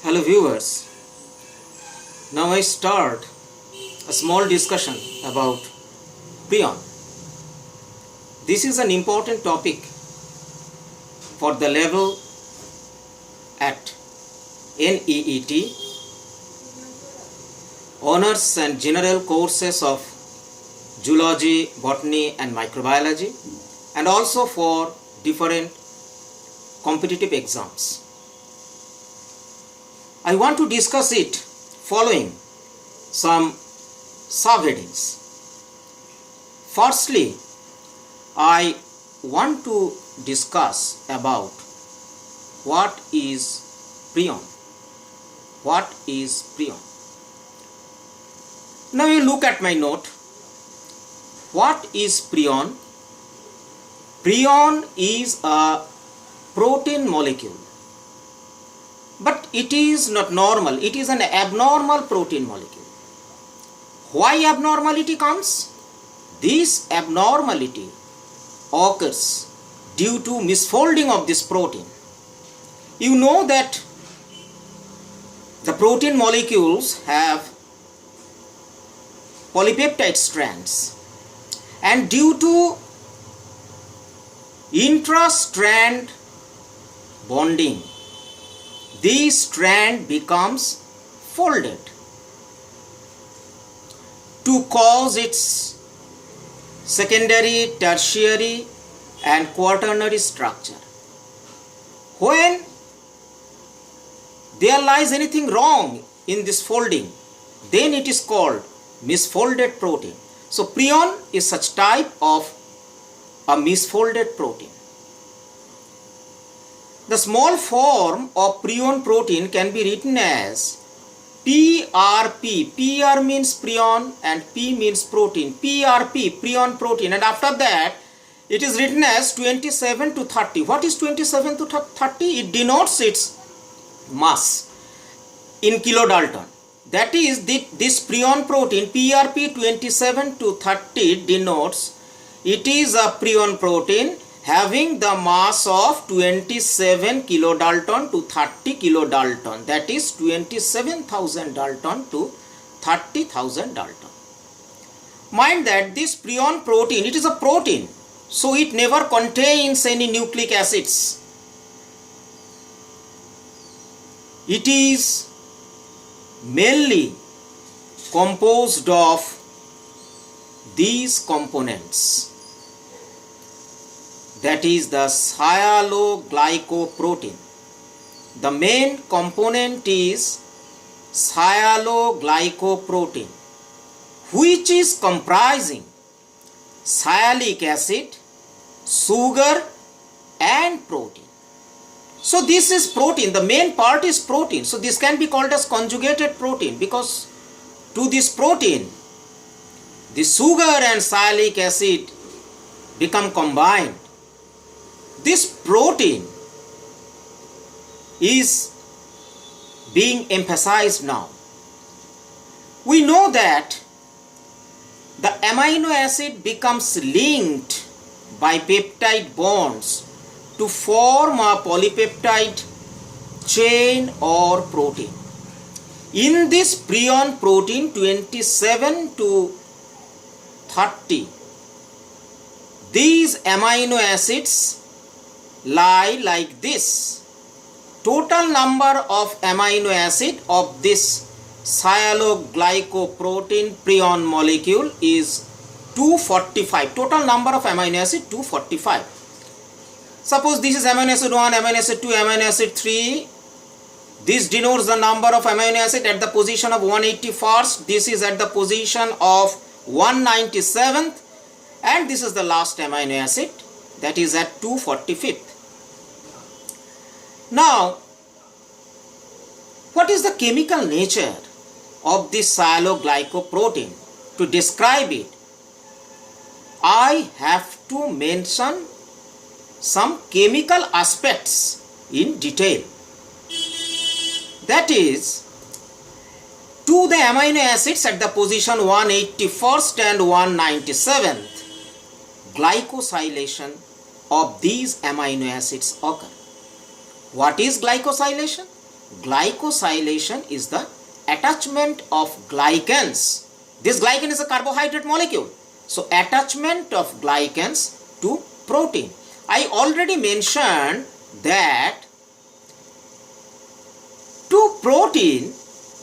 Hello viewers, now I start a small discussion about prion. This is an important topic for the level at NEET, honors and general courses of zoology, botany and microbiology, and also for different competitive exams. I want to discuss it following some subheadings. Firstly, I want to discuss about what is prion. What is prion? Now you look at my note. What is prion? Prion is a protein molecule. But it is not normal, it is an abnormal protein molecule. Why abnormality comes? This abnormality occurs due to misfolding of this protein. You know that the protein molecules have polypeptide strands, and due to intra-strand bonding, this strand becomes folded to cause its secondary, tertiary and quaternary structure. When there lies anything wrong in this folding, then it is called misfolded protein. So prion is such type of a misfolded protein. The small form of prion protein can be written as PRP. PR means prion and P means protein. PRP, prion protein, and after that it is written as 27 to 30. What is 27 to 30? It denotes its mass in kilodalton. That is, this prion protein PRP 27 to 30 denotes it is a prion protein having the mass of 27 kilodalton to 30 kilodalton, that is 27,000 dalton to 30,000 dalton. Mind that this prion protein, it is a protein, so it never contains any nucleic acids. It is mainly composed of these components. That is the sialoglycoprotein. The main component is sialoglycoprotein, which is comprising sialic acid, sugar and protein. So this is protein, the main part is protein. So this can be called as conjugated protein, because to this protein the sugar and sialic acid become combined. This protein is being emphasized now. We know that the amino acid becomes linked by peptide bonds to form a polypeptide chain or protein. In this prion protein 27 to 30, these amino acids lie like this. Total number of amino acid of this sialoglycoprotein prion molecule is 245. Total number of amino acid 245. Suppose this is amino acid 1, amino acid 2, amino acid 3. This denotes the number of amino acid at the position of 181st. This is at the position of 197th. And this is the last amino acid, that is at 245th. Now, what is the chemical nature of this sialoglycoprotein? To describe it, I have to mention some chemical aspects in detail. That is, to the amino acids at the position 181st and 197th, glycosylation of these amino acids occur. What is glycosylation? Glycosylation is the attachment of glycans. This glycan is a carbohydrate molecule. So attachment of glycans to protein. I already mentioned that to protein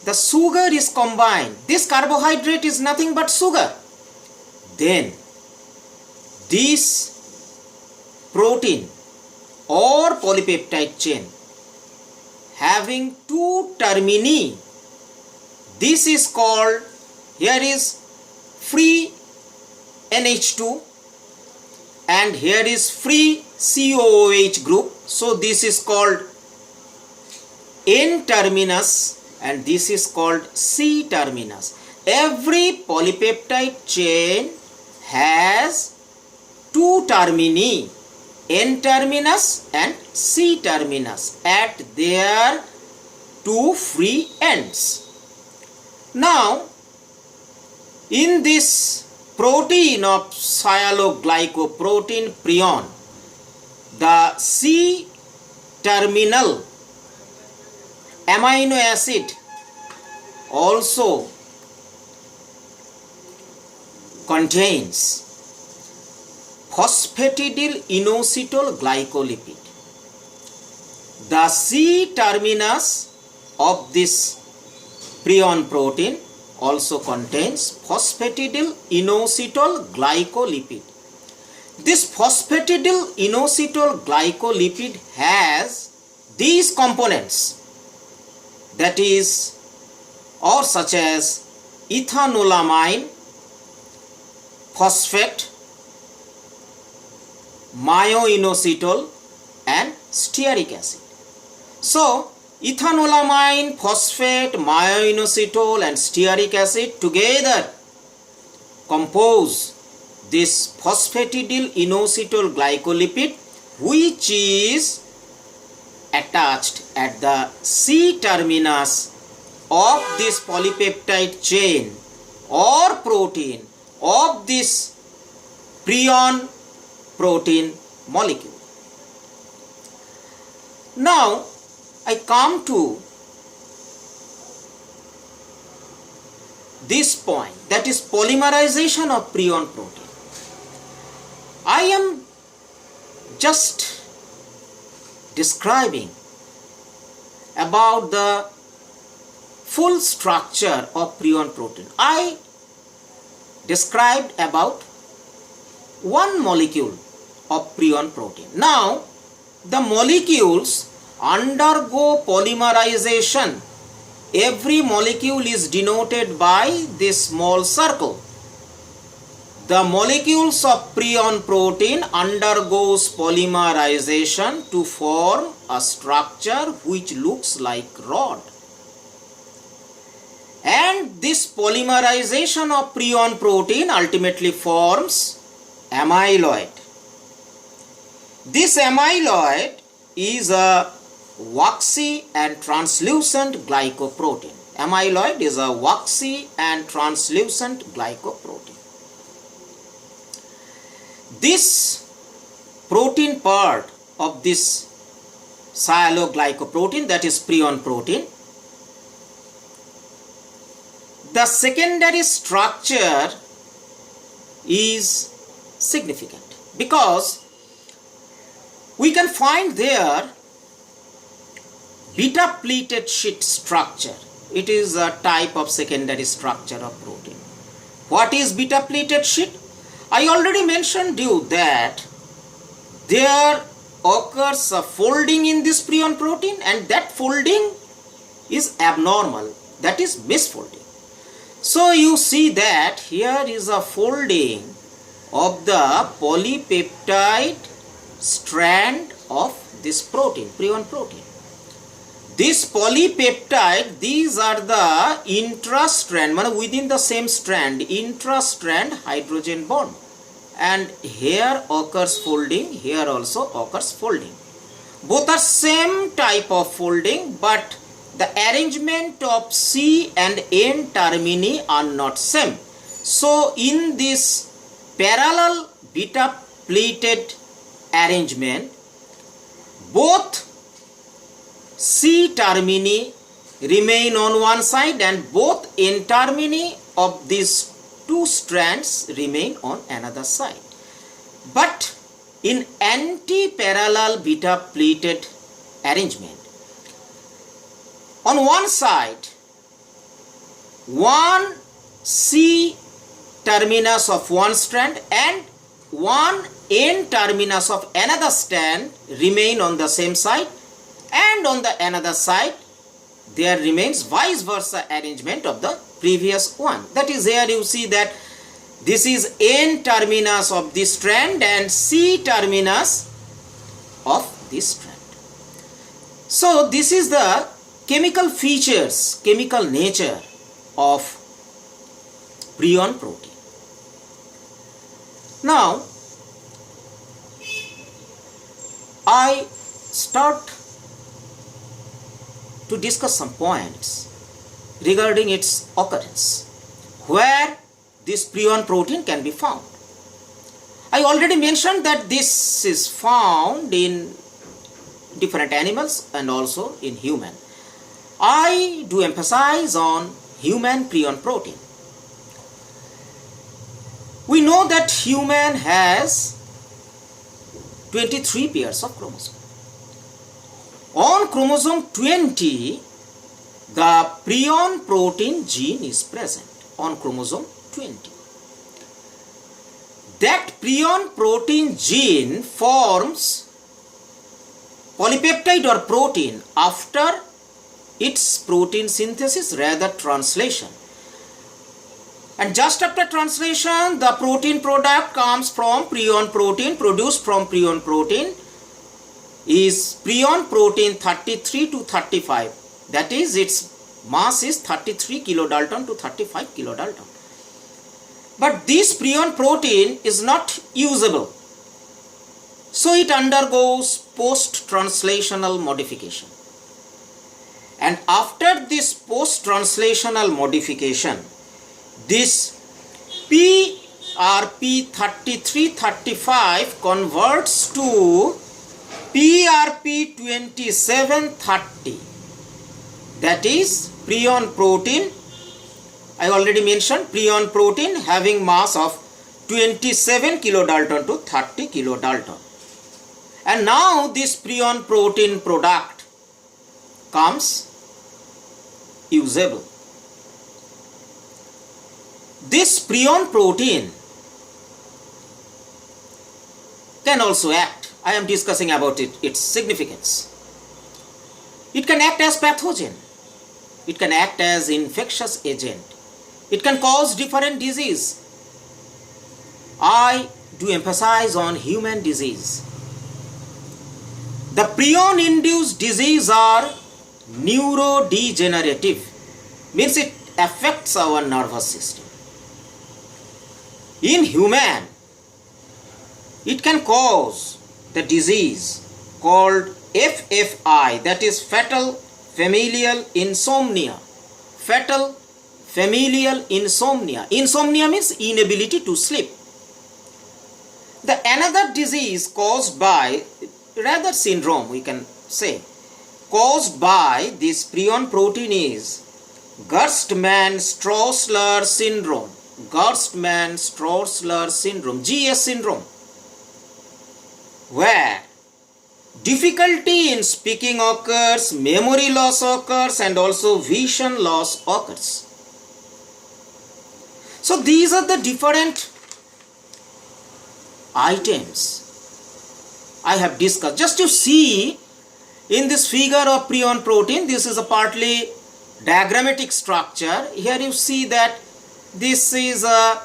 the sugar is combined. This carbohydrate is nothing but sugar. Then this protein or polypeptide chain having two termini, this is called, here is free NH2 and here is free COOH group. So this is called N terminus and this is called C terminus. Every polypeptide chain has two termini, N terminus and C terminus at their two free ends. Now, in this protein of sialoglycoprotein prion, the C terminal amino acid also contains phosphatidylinositol glycolipid. The C terminus of this prion protein also contains phosphatidylinositol glycolipid. This phosphatidylinositol glycolipid has these components, that is, or such as ethanolamine phosphate, myoinositol and stearic acid. So ethanolamine phosphate, myoinositol and stearic acid together compose this phosphatidylinositol glycolipid, which is attached at the C terminus of this polypeptide chain or protein of this prion protein molecule. Now I come to this point, that is polymerization of prion protein. I am just describing about the full structure of prion protein. I described about one molecule of prion protein. Now the molecules undergo polymerization. Every molecule is denoted by this small circle. The molecules of prion protein undergoes polymerization to form a structure which looks like rod. And this polymerization of prion protein ultimately forms amyloid. This amyloid is a waxy and translucent glycoprotein. Amyloid is a waxy and translucent glycoprotein. This protein part of this sialoglycoprotein, that is prion protein, the secondary structure is significant because we can find there beta pleated sheet structure. It is a type of secondary structure of protein. What is beta pleated sheet? I already mentioned you that there occurs a folding in this prion protein, and that folding is abnormal, that is misfolding. So you see that here is a folding of the polypeptide strand of this protein, prion protein. This polypeptide, these are the intra-strand, within the same strand, intra-strand hydrogen bond. And here occurs folding, here also occurs folding. Both are same type of folding, but the arrangement of C and N termini are not same. So in this parallel beta pleated arrangement, both C termini remain on one side and both N termini of these two strands remain on another side. But in anti-parallel beta pleated arrangement, on one side, one C terminus of one strand and one N terminus of another strand remain on the same side, and on the another side there remains vice versa arrangement of the previous one. That is, here you see that this is N terminus of this strand and C terminus of this strand. So this is the chemical features, chemical nature of prion protein. Now I start to discuss some points regarding its occurrence, where this prion protein can be found. I already mentioned that this is found in different animals and also in human. I do emphasize on human prion protein. We know that human has 23 pairs of chromosomes. On chromosome 20, the prion protein gene is present on chromosome 20. That prion protein gene forms polypeptide or protein after its protein synthesis, rather translation. And just after translation, the protein product comes from prion protein, produced from prion protein is prion protein 33 to 35. That is, its mass is 33 kilodalton to 35 kilodalton. But this prion protein is not usable, so it undergoes post-translational modification. And after this post-translational modification, this PRP3335 converts to PRP2730. That is prion protein. I already mentioned prion protein having mass of 27 kilodalton to 30 kilodalton. And now this prion protein product comes usable. This prion protein can also act. I am discussing about its significance. It can act as pathogen. It can act as infectious agent. It can cause different disease. I do emphasize on human disease. The prion-induced disease are neurodegenerative, means it affects our nervous system. In human, it can cause the disease called FFI, that is fetal familial insomnia. Fetal familial insomnia. Insomnia means inability to sleep. The another disease caused by, rather syndrome we can say, caused by this prion protein is Gerstmann-Straussler syndrome. Gerstmann-Straussler syndrome, GS syndrome, where difficulty in speaking occurs, memory loss occurs, and also vision loss occurs. So these are the different items I have discussed. Just to see in this figure of prion protein, this is a partly diagrammatic structure. Here you see that this is the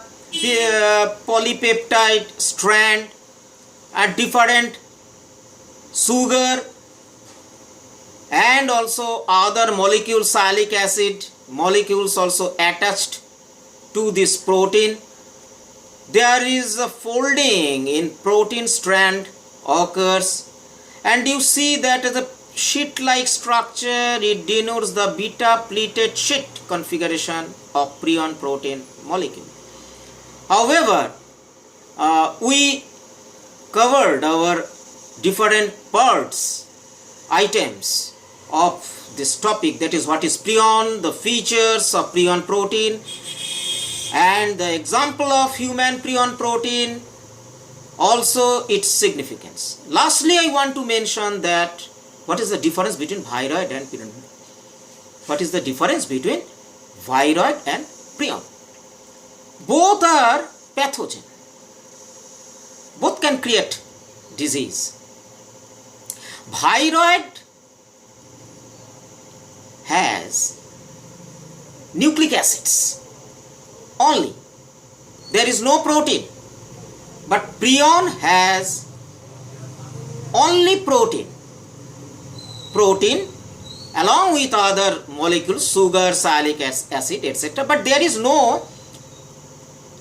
polypeptide strand and different sugar and also other molecules, sialic acid molecules also attached to this protein. There is a folding in protein strand occurs, and you see that the sheet-like structure, it denotes the beta pleated sheet configuration of prion protein molecule. However, we covered our different parts, items of this topic, that is what is prion, the features of prion protein, and the example of human prion protein, also its significance. Lastly, I want to mention that what is the difference between viroid and prion. What is the difference between viroid and prion? Both are pathogen. Both can create disease. Viroid has nucleic acids only. There is no protein. But prion has only protein. Protein along with other molecules, sugar, salicylic acid, etc. But there is no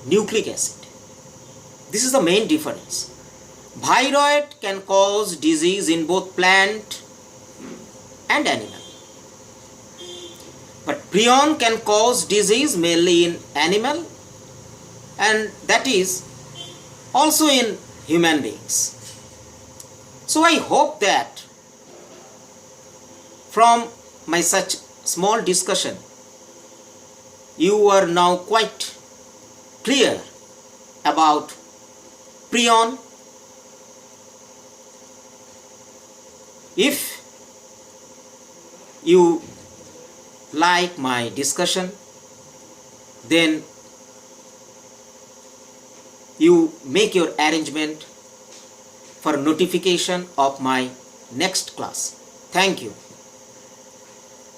nucleic acid. This is the main difference. Viroid can cause disease in both plant and animal. But prion can cause disease mainly in animal, and that is also in human beings. So I hope that from my such small discussion, you are now quite clear about prion. If you like my discussion, then you make your arrangement for notification of my next class. Thank you.